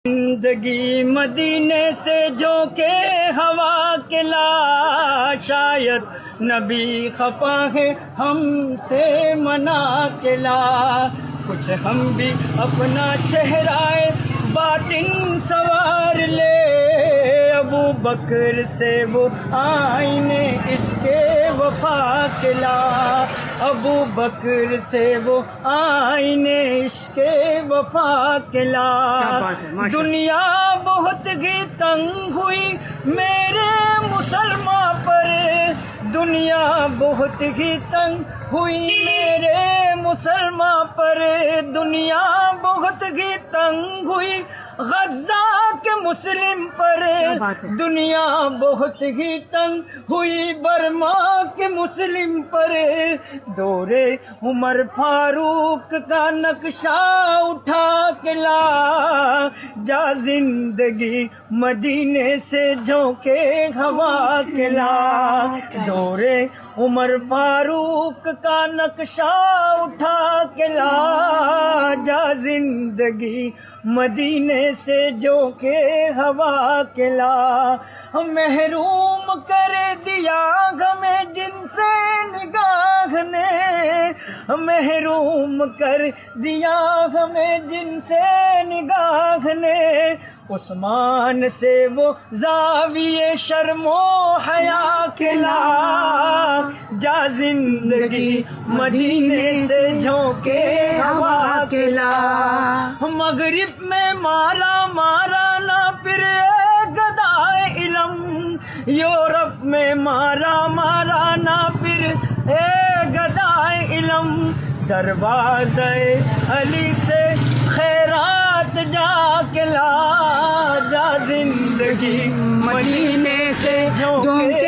زندگی مدینے سے جو کہ ہوا کے لا، شاید نبی خفا ہے ہم سے منا کے لا، کچھ ہم بھی اپنا چہرہ باطن سوار لے، ابو بکر سے وہ آئینے اس کے وفا کے لا، ابو بکر سے وہ آئینے اس کے وفا کے لا، دنیا بہت ہی تنگ ہوئی میرے مسلمان پر، دنیا بہت ہی تنگ ہوئی میرے مسلمان پر، دنیا بہت ہی تنگ ہوئی غزہ کے مسلم پر، دنیا بہت ہی تنگ ہوئی برما کے مسلم پر، دور عمر فاروق کا نقشہ اٹھا کے لا، جا زندگی مدینے سے جھونکے ہوا کے لا، دور عمر فاروق کا نقشہ اٹھا کے لا، جا زندگی مدینے سے جو کہ ہوا کے لا، محروم کر دیا ہمیں جن سے نگاہ نے، محروم کر دیا ہمیں جن سے نگاہ نے، عثمان سے وہ زاویے شرم و حیا کے لا، جا زندگی مدینے سے جھونکے ہوا کے لا، مغرب میں مارا مارا نہ پھر گدائے علم، یورپ میں مارا مارا نہ پھر گدائے علم، دروازے علی سے خیرات جا کے لا، جا زندگی مدینے سے جھونکے